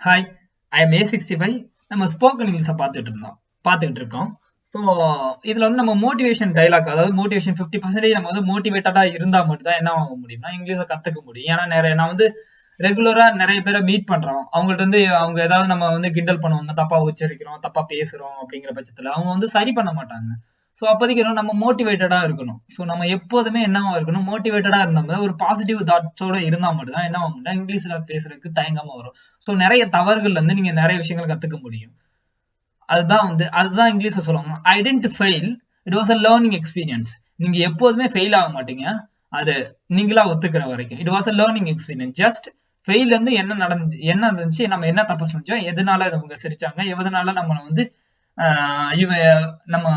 Hi, I am A65. நம்ம spoken இங்கிலீஷை பார்த்துக்கிட்டு இருக்கோம். ஸோ இதில் வந்து நம்ம மோட்டிவேஷன் டைலாக், அதாவது மோட்டிவேஷன் 50% நம்ம வந்து மோட்டிவேட்டடாக இருந்தால் மட்டும்தான் என்ன ஆக முடியும்னா இங்கிலீஷை கற்றுக்க முடியும். ஏன்னா நான் வந்து ரெகுலராக நிறைய பேரை மீட் பண்ணுறோம். அவங்கள்ட்ட வந்து அவங்க ஏதாவது நம்ம வந்து கிண்டல் பண்ணுவாங்க, தப்பாக உச்சரிக்கிறோம், தப்பாக பேசுகிறோம் அப்படிங்கிற பட்சத்தில் அவங்க வந்து சரி பண்ண மாட்டாங்க. ஸோ அப்போதைக்கு நம்ம மோட்டிவேட்டடாக இருக்கணும். ஸோ நம்ம எப்போதுமே என்னவா இருக்கணும், மோட்டிவேட்டடாக இருந்தால் ஒரு பாசிட்டிவ் தாட்ஸோட இருந்தால் மட்டும்தான் என்ன ஆகும்னா இங்கிலீஷில் பேசுறதுக்கு தயங்காம வரும். ஸோ நிறைய தவறுகள்ல இருந்து நீங்க நிறைய விஷயங்கள் கத்துக்க முடியும். அதுதான் இங்கிலீஷ்ல சொல்லுவாங்க, I didn't fail, it was a learning experience. நீங்க எப்போதுமே ஃபெயில் ஆக மாட்டீங்க, அது நீங்களா ஒத்துக்கிற வரைக்கும். It was a learning experience. Just fail வந்து என்ன இருந்துச்சு, நம்ம என்ன தப்பு செஞ்சோம், எதனால அவங்க சிரிச்சாங்க, எதனால நம்ம வந்து நம்ம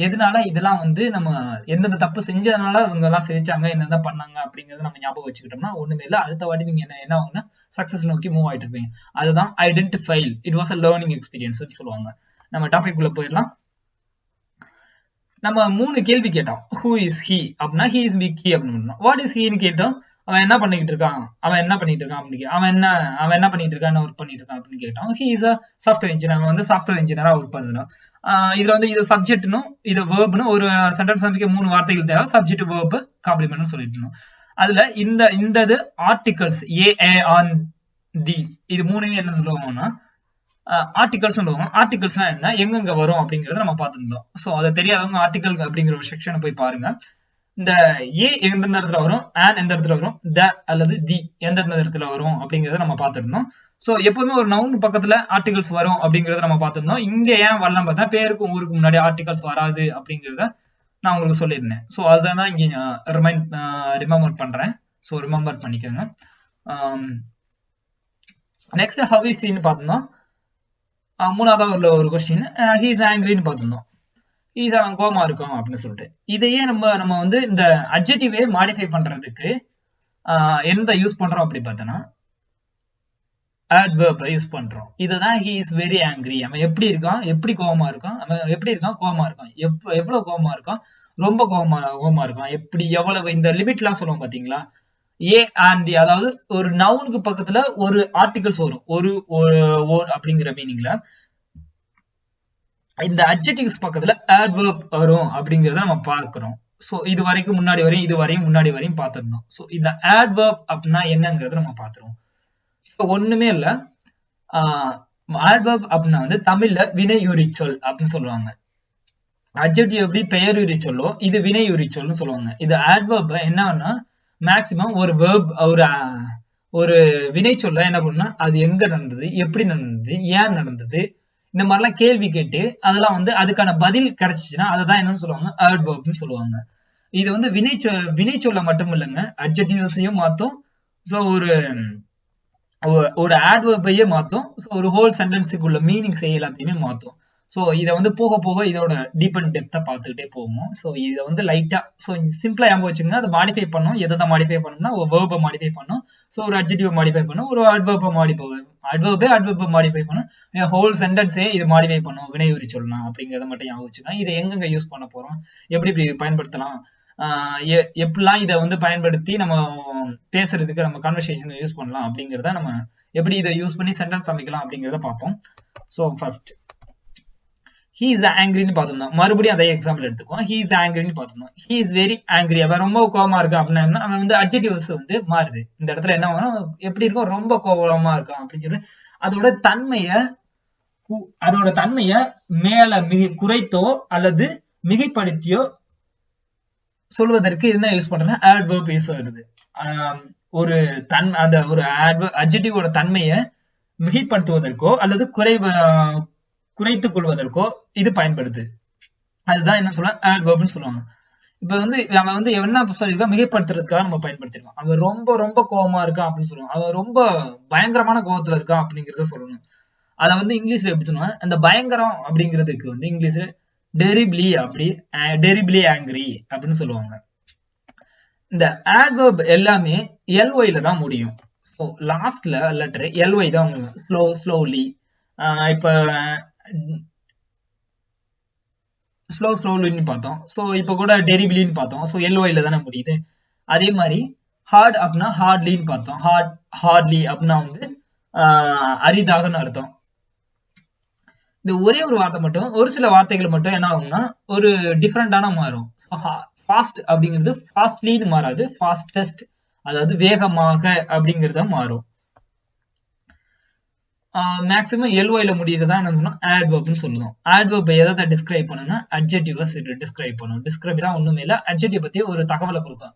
எதனால இதெல்லாம் வந்து நம்ம எந்தெந்த தப்பு செஞ்சதுனால இவங்க எல்லாம் சிரிச்சாங்க, என்னென்ன பண்ணாங்க அப்படிங்கறத நம்ம ஞாபகம் வச்சுக்கிட்டோம்னா ஒண்ணுமே இல்லை. அடுத்த வாட்டி நீங்க என்ன ஆகும்னா சக்சஸ் நோக்கி மூவ் ஆயிட்டு இருப்பீங்க. அதுதான் I didn't fail, it was a learning experience சொல்லுவாங்க. நம்ம டாபிக் உள்ள போயிடலாம். நம்ம 3 கேள்வி கேட்டோம். ஹூ இஸ் ஹி அப்படின்னா ஹி இஸ் மிக்கி அப்படின்னு. வாட் இஸ் ஹின்னு கேட்டோம். அவன் என்ன பண்ணிட்டு இருக்கான் அப்படின்னு அவன் என்ன பண்ணிட்டு இருக்கான், ஒர்க் பண்ணிட்டு இருக்கான் அப்படின்னு கேட்டோம். He is a software engineer. அவன் வந்து சாஃப்ட்வேர் இன்ஜினியரா ஒர்க் பண்ணுறான். இதுல வந்து இது சப்ஜெக்ட்னும் இது வேர்ப்னு ஒரு சென்டென்ஸ் அமைக்க 3 வார்த்தைகள் தேவை. சப்ஜெக்ட், வேர்ப், காம்ப்ளிமெண்ட்னு சொல்லிட்டு இருந்தோம். அதுல இந்த ஆர்டிகல்ஸ் ஏ ஆன் தி, இது 3 என்ன சொல்லுவாங்கன்னா ஆர்டிகல்ஸ் சொல்லுவாங்க. ஆர்டிகல்ஸ்னா என்ன, எங்கெங்க வரும் அப்படிங்கறத நம்ம பார்த்துருந்தோம். ஸோ அதை தெரியாதவங்க ஆர்டிகல் அப்படிங்கிற ஒரு செக்ஷனை போய் பாருங்க. இந்த ஏ எந்தெந்த இடத்துல வரும், ஆன் எந்த இடத்துல வரும், த அல்லது தி எந்தெந்த இடத்துல வரும் அப்படிங்கறத நம்ம பார்த்துருந்தோம். ஸோ எப்பவுமே ஒரு நவுன் பக்கத்துல ஆர்டிகல்ஸ் வரும் அப்படிங்கறத நம்ம பார்த்துருந்தோம். இங்க ஏன் வரலாம் பார்த்தா பேருக்கும் ஊருக்கு முன்னாடி ஆர்டிகல்ஸ் வராது அப்படிங்கறத நான் உங்களுக்கு சொல்லியிருந்தேன். ஸோ அதுதான் இங்க ரிமெம்பர் பண்றேன். ஸோ ரிமெம்பர் பண்ணிக்கோங்க. நெக்ஸ்ட் ஹவ் இஸ் ஹின்னு பார்த்தோம்னா மூணாவது உள்ள ஒரு கொஸ்டின், ஹி இஸ் ஆங்கிரின்னு பார்த்துருந்தோம். ஹீஸ் அவன் கோமா இருக்கான் அப்படின்னு சொல்லிட்டு. இதையே நம்ம வந்து இந்த அட்ஜெக்டிவே மாடிஃபை பண்றதுக்கு எந்த யூஸ் பண்றோம் அப்படி பார்த்தோன்னா adverb யூஸ் பண்றோம். இதுதான் he is very angry. அவன் எப்படி இருக்கான், எப்படி கோவமா இருக்கான், அவன் எப்படி இருக்கான், கோவமா இருக்கான், எவ்வளவு கோவமா இருக்கான், ரொம்ப கோவமா இருக்கான், எப்படி எவ்வளவு, இந்த லிமிட்லாம் சொல்லுவோம் பாத்தீங்களா. ஏ அண்ட் தி, அதாவது ஒரு நவுனுக்கு பக்கத்துல ஒரு ஆர்டிகல்ஸ் வரும், ஒரு அப்படிங்கிற மீனிங்ல. இந்த அட்ஜெக்டிவ்ஸ் பக்கத்துல adverb வரும் அப்படிங்கறத நம்ம பார்க்கிறோம். சோ இது வரைக்கும் முன்னாடி வரையும் பார்த்திருந்தோம். சோ இந்த adverb அப்படின்னா என்னங்கறத நம்ம பார்த்துருவோம். ஒண்ணுமே இல்ல, adverb அப்படின்னா வந்து தமிழ்ல வினையுரிச்சொல் அப்படின்னு சொல்லுவாங்க. அட்ஜெக்டிவ் எப்படி பெயருரி சொல்லோ, இது வினையுரி சொல்னு சொல்லுவாங்க. இது adverb என்னன்னா மேக்சிமம் ஒரு வேர்ப், ஒரு வினை சொல்ல என்ன பண்ணா அது எங்க நடந்தது, எப்படி நடந்தது, ஏன் நடந்தது, இந்த மாதிரிலாம் கேள்வி கேட்டு அதெல்லாம் வந்து அதுக்கான பதில் கிடைச்சிச்சுன்னா அதுதான் என்னன்னு சொல்லுவாங்க, adverbன்னு சொல்லுவாங்க. இது வந்து வினை சொல்ல மட்டும் இல்லைங்க, அட்ஜெக்டிவ்ஸையும் மாத்தும். ஸோ ஒரு adverb-ஐயே மாத்தும். ஒரு ஹோல் சென்டென்ஸுக்குள்ள மீனிங்ஸ் எல்லாத்தையுமே மாத்தும். ஸோ இதை வந்து போக போக இதோட டீப் அண்ட் டெப்தா பார்த்துக்கிட்டே போவோம். ஸோ இதை வந்து லைட்டா, ஸோ சிம்பிளா ஞாபகம் வச்சுங்க, அதை மாடிஃபை பண்ணும். எதை மாடிஃபை பண்ணணும்னா ஒரு வேர்பை மாடிஃபை பண்ணும். ஸோ ஒரு அட்ஜெக்டிவ் மாடிஃபை பண்ணும், ஒரு adverb மாடிஃபை பண்ணும், ஹோல் சென்டென்ஸே இது மாடிஃபை பண்ணும், வினையுரி சொல்லலாம் அப்படிங்கிறத மட்டும் ஞாபகம் வச்சுக்கலாம். இதை எங்கெங்க யூஸ் பண்ண போறோம், எப்படி பயன்படுத்தலாம், எப்படிலாம் இதை வந்து பயன்படுத்தி நம்ம பேசுறதுக்கு நம்ம கான்வர்சேஷன் யூஸ் பண்ணலாம் அப்படிங்கிறத, நம்ம எப்படி இதை யூஸ் பண்ணி சென்டென்ஸ் அமைக்கலாம் அப்படிங்கிறத பார்ப்போம். ஸோ ஃபர்ஸ்ட் he is angryன்னு பார்த்திருந்தோம். மறுபடியும் அதே எக்ஸாம்பிள் எடுத்துக்குவோம். he is angryன்னு பார்த்திருந்தோம். he is very angry, அவன் ரொம்ப கோவமா இருக்கான் அப்படின்னா அவன் வந்து அட்ஜெக்டிவ்ஸ் வந்து மாறுது. இந்த இடத்துல என்ன ஆகும், எப்படி இருக்கும், ரொம்ப கோவமா இருக்கான் அப்படின்னு சொல்லி அதோட தன்மைய மேல குறைத்தோ அல்லது மிகைப்படுத்தியோ சொல்வதற்கு என்ன யூஸ் பண்றேன்னா adverb யூஸ் ஆகுது. ஒரு அட்ஜெக்டிவோட தன்மையை மிகைப்படுத்துவதற்கோ அல்லது குறைத்துக் கொள்வதற்கோ இது பயன்படுது. அதுதான் என்ன சொல்லுவாங்க, adverbன்னு சொல்லுவாங்க. இப்ப வந்து அவன் வந்து என்ன சொல்லியிருக்கான், மிகைப்படுத்துறதுக்காக நம்ம பயன்படுத்திருக்கோம். அவன் ரொம்ப ரொம்ப கோவமா இருக்கான் அப்படின்னு சொல்லுவான். அவன் ரொம்ப பயங்கரமான கோவத்துல இருக்கான் அப்படிங்கறத சொல்லணும். அதை வந்து இங்கிலீஷ்ல எப்படி சொல்லுவாங்க, அந்த பயங்கரம் அப்படிங்கிறதுக்கு வந்து இங்கிலீஷ்ல டெரிபிளி ஆங்கிரி அப்படின்னு சொல்லுவாங்க. இந்த adverb எல்லாமே ly-ல தான் முடியும். ஸோ லாஸ்ட்ல லெட்டர் ly தான் ஸ்லோலி, இப்ப ஸ்லோலின்னு பார்த்தோம். ஸோ இப்போ கூட டெரிபிளின்னு பார்த்தோம். ஸோ ly-ல தானே முடியுது. அதே மாதிரி ஹார்ட் அப்படின்னா ஹார்ட்லின்னு பார்த்தோம். ஹார்ட்லி அப்படின்னா வந்து அரிதாகன்னு அர்த்தம். இந்த ஒரே ஒரு வார்த்தை மட்டும், ஒரு சில வார்த்தைகள் மட்டும் என்ன ஆகும்னா ஒரு டிஃபரெண்டான மாறும். ஃபாஸ்ட் அப்படிங்கிறது ஃபாஸ்ட்லின்னு மாறாது, ஃபாஸ்டஸ்ட் அதாவது வேகமாக அப்படிங்கிறத மாறும். மேக்ஸிமம் எல்ஒய்ல முடியறதா என்ன சொன்னா ஆட்வர்ப்னு சொல்லுவோம். ஆட்வர்ப் எதை டிஸ்கிரைப் பண்ணுன்னா அட்ஜெக்டிவ டிஸ்கிரைப் பண்ணும். டிஸ்கிரைப்னா ஒண்ணுமே இல்ல, அட்ஜெக்டிவ் பத்தி ஒரு தகவலை கொடுக்கும்.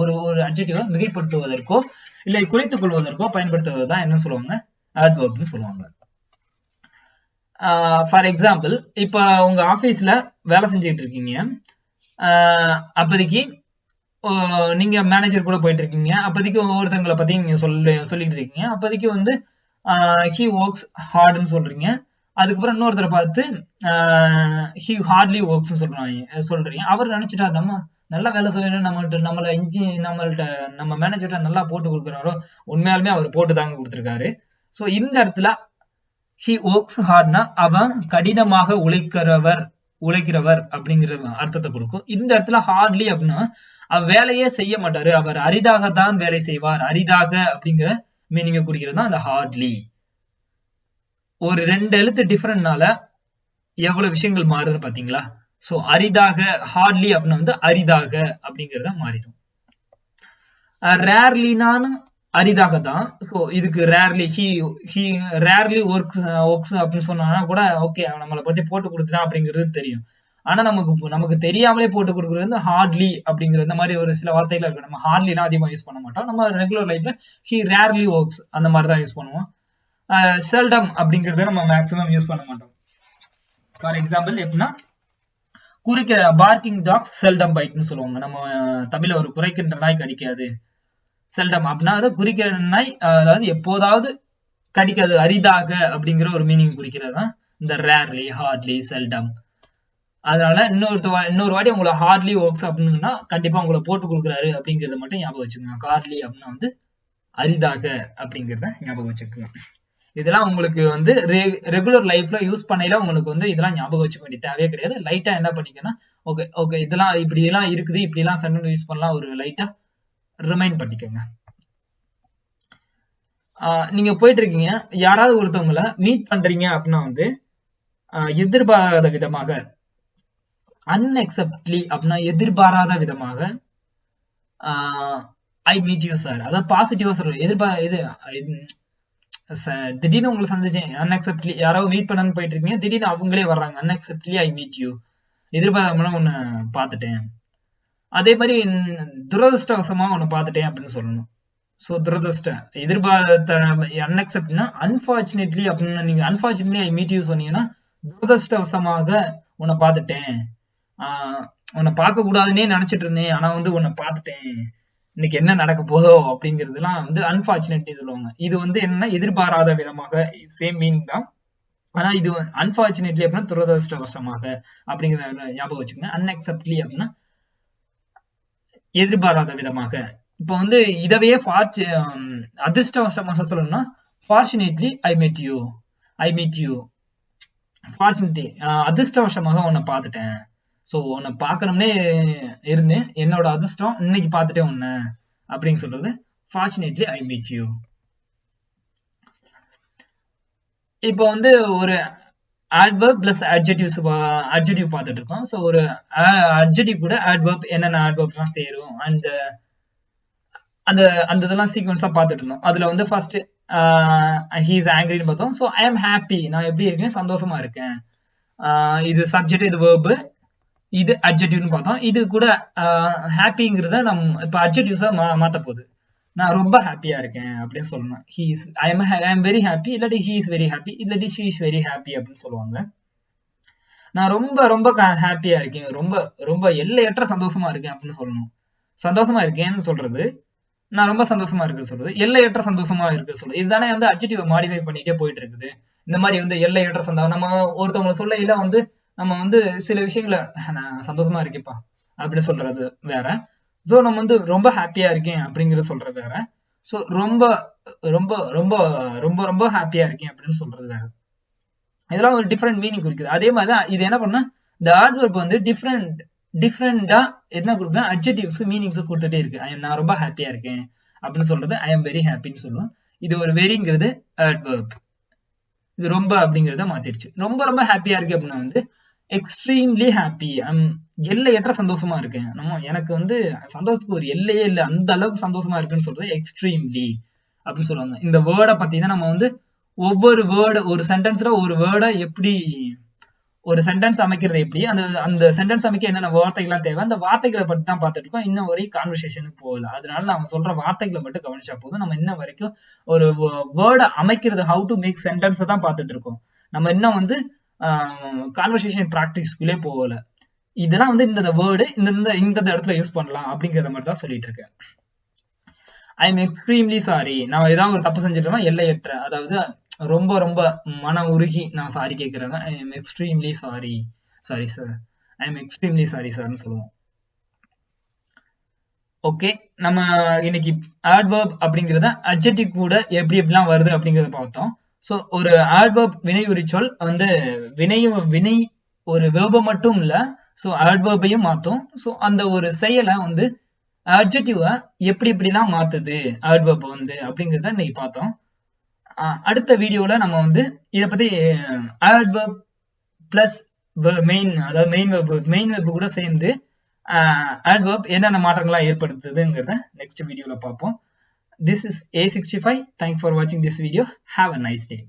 ஒரு ஒரு அட்ஜெக்டிவ மிகைப்படுத்துவதற்கோ இல்லை குறைத்துக் கொள்வதற்கோ பயன்படுத்துவது தான் என்ன சொல்லுவாங்க, ஆட்வர்ப்னு சொல்லுவாங்க. ஃபார் எக்ஸாம்பிள், இப்ப உங்க ஆபீஸ்ல வேலை செஞ்சுட்டு இருக்கீங்க. அப்போதைக்கு நீங்க மேனேஜர் கூட போயிட்டு இருக்கீங்க. அப்போதைக்கு ஒவ்வொருத்தங்களை பத்தி நீங்க சொல்லிட்டு இருக்கீங்க. அப்போதைக்கு வந்து ஹி ஒர்க்ஸ் ஹார்ட்னு சொல்றீங்க. அதுக்கப்புறம் இன்னொருத்தரை பார்த்து ஹி ஹார்ட்லி ஒர்க்ஸ்னு சொல்றீங்க. அவர் நினைச்சிட்டாரு நம்ம நல்லா வேலை செய்யணும், நம்ம மேனேஜர்ட்ட நல்லா போட்டு கொடுக்குறாரோ. உண்மையாலுமே அவர் போட்டு தாங்க கொடுத்துருக்காரு. ஸோ இந்த இடத்துல ஹி ஒர்க்ஸ் ஹார்ட்னா அவன் கடினமாக உழைக்கிறவர் அப்படிங்கிற அர்த்தத்தை கொடுக்கும். இந்த இடத்துல ஹார்ட்லி அப்படின்னா அவர் வேலையே செய்ய மாட்டாரு, அவர் அரிதாகத்தான் வேலை செய்வார். அரிதாக அப்படிங்கிற மீனிங்கை குறிக்கிறது தான் அந்த ஹார்ட்லி. ஒரு 2 எழுத்து டிஃபரெண்ட்னால எவ்வளவு விஷயங்கள் மாறுதுன்னு பாத்தீங்களா? சோ அரிதாக, ஹார்ட்லி அப்படின்னா வந்து அரிதாக அப்படிங்கறத மாறிடும். ரேர்லினான்னு அரிதாக தான். ஸோ இதுக்கு ரேர்லி ரேர்லி ஒர்க்ஸ் அப்படின்னு சொன்னா கூட ஓகே, நம்மளை பத்தி போட்டு கொடுத்துட்டான் அப்படிங்கிறது தெரியும். ஆனா நமக்கு தெரியாமலே போட்டு கொடுக்குறது வந்து ஹார்ட்லி அப்படிங்கிற இந்த மாதிரி ஒரு சில வார்த்தைகள் இருக்கு. நம்ம ஹார்ட்லிலாம் அதிகமாக யூஸ் பண்ண மாட்டோம். நம்ம ரெகுலர் லைஃப்ல ரேர்லி ஒர்க்ஸ் அந்த மாதிரி தான் யூஸ் பண்ணுவோம். செல்டம் அப்படிங்கறத நம்ம மேக்ஸிமம் யூஸ் பண்ண மாட்டோம். ஃபார் எக்ஸாம்பிள் எப்படின்னா, குறிக்கிற பார்க்கிங் டாக்ஸ் செல்டம் பைட்னு சொல்லுவாங்க. நம்ம தமிழ்ல ஒரு குறைக்கின்ற நாய் கடிக்காது. செல்டம் அப்படின்னா அதை குறிக்கிற நாய் அதாவது எப்போதாவது கடிக்காது, அரிதாக அப்படிங்கிற ஒரு மீனிங் குறிக்கிறது தான் இந்த ரேர்லி, ஹார்ட்லி, செல்டம். அதனால இன்னொரு வாட்டி உங்களை ஹார்ட்லி ஒர்க்ஸ் அப்படின்னா கண்டிப்பா உங்களை போட்டு கொடுக்குறாரு அப்படிங்கறத மட்டும் ஞாபகம் வச்சுக்கோங்க. ஹார்ட்லி அப்படின்னா வந்து அரிதாக அப்படிங்கிறத ஞாபகம் வச்சுக்கோங்க. இதெல்லாம் உங்களுக்கு வந்து ரெகுலர் லைஃப்ல யூஸ் பண்ணையில உங்களுக்கு வந்து இதெல்லாம் ஞாபகம் வச்சுக்க வேண்டிய தேவையே கிடையாது. லைட்டா என்ன பண்ணிக்கன்னா, ஓகே இதெல்லாம் இப்படி எல்லாம் இருக்குது, இப்படி எல்லாம் சென்டென்ஸ் யூஸ் பண்ணலாம், ஒரு லைட்டா ரிமைண்ட் பண்ணிக்கோங்க. நீங்க போயிட்டு இருக்கீங்க, யாராவது ஒருத்தவங்களை மீட் பண்றீங்க அப்படின்னா வந்து எதிர்பாராத விதமாக, அன்எக்செப்ட்லி அப்படின்னா எதிர்பாராத விதமாக ஐ மீட் யூ சார், அதாவது பாசிட்டிவா சொல்றேன். திடீர்னு உங்களை சந்திச்சேன், அன்எக்செப்ட்லி யாராவது மீட் பண்ணு போயிட்டு இருக்கீங்க, திடீர்னு அவங்களே வர்றாங்க, அன்எக்செப்ட்லி ஐ மீட் யூ, எதிர்பாராம உன்னை பார்த்துட்டேன். அதே மாதிரி துரதிருஷ்டவசமா உன்னை பார்த்துட்டேன் அப்படின்னு சொல்லணும். ஸோ எதிர்பார்த்த அன்எக்செப்ட்னா அன்பார்ச்சுனேட்லி அப்படின்னு, நீங்க அன்பார்ச்சுனேட்லி ஐ மீட் யூ சொன்னீங்கன்னா துரதிருஷ்டவசமாக உன்னை பார்த்துட்டேன், உன்னை பார்க்க கூடாதுன்னே நினைச்சிட்டு இருந்தேன், ஆனா வந்து உன்னை பார்த்துட்டேன், இன்னைக்கு என்ன நடக்க போதோ அப்படிங்கிறதுலாம் வந்து அன்பார்ச்சுனேட்லி சொல்லுவாங்க. இது வந்து என்னன்னா எதிர்பாராத விதமாக, சேம் மீனிங் தான். ஆனா இது அன்பார்ச்சுனேட்லி அப்படின்னா துரதிருஷ்டவசமாக அப்படிங்கிறத ஞாபகம் வச்சுக்கோங்க. அன்எக்செப்ட்லி அப்படின்னா எதிர்பாராத விதமாக. இப்ப வந்து இதவே அதிர்ஷ்டவசமாக சொல்லணும்னா fortunately I meet you. Fortunately அதிர்ஷ்டவசமாக உன்னை பார்த்துட்டேன். ஸோ உன்னை பார்க்கணும்னே இருந்தேன், என்னோட அதிர்ஷ்டம் இன்னைக்கு பார்த்துட்டேன் உன்னை அப்படின்னு சொல்றது ஃபார்ச்சுனேட்லி ஐ மீட் யூ. இப்போ வந்து ஒரு adverb plus adjectives adjective பார்த்துட்டு இருக்கோம். ஸோ ஒரு adjective கூட adverb என்னென்ன adverbலாம் சேரும் அந்த இதெல்லாம் சீக்வன்ஸா பார்த்துட்டு இருந்தோம். அதுல வந்து ஃபர்ஸ்ட் he is angry ன்னு பார்த்தோம். ஸோ I am happy, நான் எப்படி இருக்கேன், சந்தோஷமா இருக்கேன். இது சப்ஜெக்ட், இது verb, இது adjectiveன்னு பார்த்தோம். இது கூட ஹாப்பிங்கிறத நம்ம இப்ப adjectives-ஆ மாத்த போகுது. நான் ரொம்ப ஹாப்பியா இருக்கேன் அப்படின்னு சொல்லணும். I am very happy, இல்லாட்டி he is very happy, இல்லாட்டி she is very happy அப்படின்னு சொல்லுவாங்க. நான் ரொம்ப ரொம்ப ஹாப்பியா இருக்கேன், ரொம்ப ரொம்ப எல்லையற்ற சந்தோஷமா இருக்கேன் அப்படின்னு சொல்லணும். சந்தோஷமா இருக்கேன்னு சொல்றது, நான் ரொம்ப சந்தோஷமா இருக்குன்னு சொல்றது, எல்லையற்ற சந்தோஷமா இருக்கு சொல்றது. இதுதானே வந்து அட்ஜெக்டிவ் மாடிஃபை பண்ணிட்டே போயிட்டு இருக்குது. இந்த மாதிரி வந்து எல்லையற்ற சந்தோஷம் நம்ம ஒருத்தவங்க சொல்ல வந்து நம்ம வந்து சில விஷயங்களை நான் சந்தோஷமா இருக்கேப்பா அப்படின்னு சொல்றது வேற. ஸோ நம்ம வந்து ரொம்ப ஹாப்பியா இருக்கேன் அப்படிங்கிற சொல்றது வேற. ஸோ ரொம்ப ரொம்ப ரொம்ப ரொம்ப ரொம்ப ஹாப்பியா இருக்கேன் அப்படின்னு சொல்றது வேற. இதெல்லாம் ஒரு டிஃப்ரெண்ட் மீனிங் குறிக்குது. அதே மாதிரிதான் இது என்ன பண்ணா, இந்த ஆட்வர்ப் வந்து டிஃப்ரெண்டா என்ன கொடுக்குன்னா அட்ஜெக்டிவ்ஸ் மீனிங்ஸ் கொடுத்துட்டே இருக்கு. நான் ரொம்ப ஹாப்பியா இருக்கேன் அப்படின்னு சொல்றது ஐ எம் வெரி ஹாப்பின்னு சொல்லுவோம். இது ஒரு வெரிங்கிறது adverb. இது ரொம்ப அப்படிங்கறத மாத்திருச்சு. ரொம்ப ரொம்ப ஹாப்பியா இருக்கு அப்படின்னா வந்து எக்ஸ்ட்ரீம்லி ஹாப்பி. எல்லையற்ற சந்தோஷமா இருக்கேன். எனக்கு வந்து சந்தோஷத்துக்கு ஒரு எல்லையே இல்லை, அந்த அளவுக்கு சந்தோஷமா இருக்குன்னு சொல்றது எக்ஸ்ட்ரீம்லி அப்படின்னு சொல்லுவாங்க. இந்த வேர்டை பத்தி தான் நம்ம வந்து ஒவ்வொரு வேர்டு, ஒரு சென்டென்ஸ்ல ஒரு வேர்டை எப்படி, ஒரு சென்டென்ஸ் அமைக்கிறது எப்படி, அந்த அந்த சென்டென்ஸ் அமைக்க என்னென்ன வார்த்தைகள்லாம் தேவை, அந்த வார்த்தைகளை பத்தி தான் பார்த்துட்டு இருக்கோம். இன்னும் வரைக்கும் கான்வர்சேஷனுக்கு போகல. அதனால நான் சொல்ற வார்த்தைகளை மட்டும் கவனிச்சா போதும். நம்ம இன்ன வரைக்கும் ஒரு வேர்டை அமைக்கிறது, ஹவு டு மேக் சென்டென்ஸை தான் பார்த்துட்டு இருக்கோம். நம்ம இன்னும் வந்து கான்வர்சேஷன் ப்ராக்டிஸ்க்குள்ளே போகல. இதெல்லாம் வந்து இந்த வேர்டு இந்த இடத்துல யூஸ் பண்ணலாம் அப்படிங்கிறத மட்டும் தான் சொல்லிட்டு இருக்கேன். I am extremely sorry. நான் ஏதாவது ஒரு தப்பு செஞ்சுட்டோம்னா எல்லையற்ற, அதாவது ரொம்ப ரொம்ப மன உருகி நான் சாரி கேட்கிறேன். I am extremely sorry, sorry sir, I am extremely sorry சார்னு சொல்லுவோம். ஓகே, நம்ம இன்னைக்கு adverb அப்படிங்கறத adjective கூட எப்படி எப்படிலாம் வருது அப்படிங்கறத பார்த்தோம். ஸோ ஒரு adverb வினை உரிச்சொல் வந்து வினை ஒரு verb மட்டும் இல்ல, ஸோ adverb-ஐயும் மாத்தும். ஸோ அந்த ஒரு செயலை வந்து adjective எப்படி எப்படிலாம் மாத்துது adverb வந்து அப்படிங்கறத இன்னைக்கு பார்த்தோம். அடுத்த வீடியோல நம்ம வந்து இத பத்தி adverb plus மெயின், அதாவது மெயின் வெப் கூட சேர்ந்து adverb என்னென்ன மாற்றங்களா ஏற்படுத்துதுங்கிறத நெக்ஸ்ட் வீடியோல பார்ப்போம். This is A65. Thanks for watching this video. Have a nice day.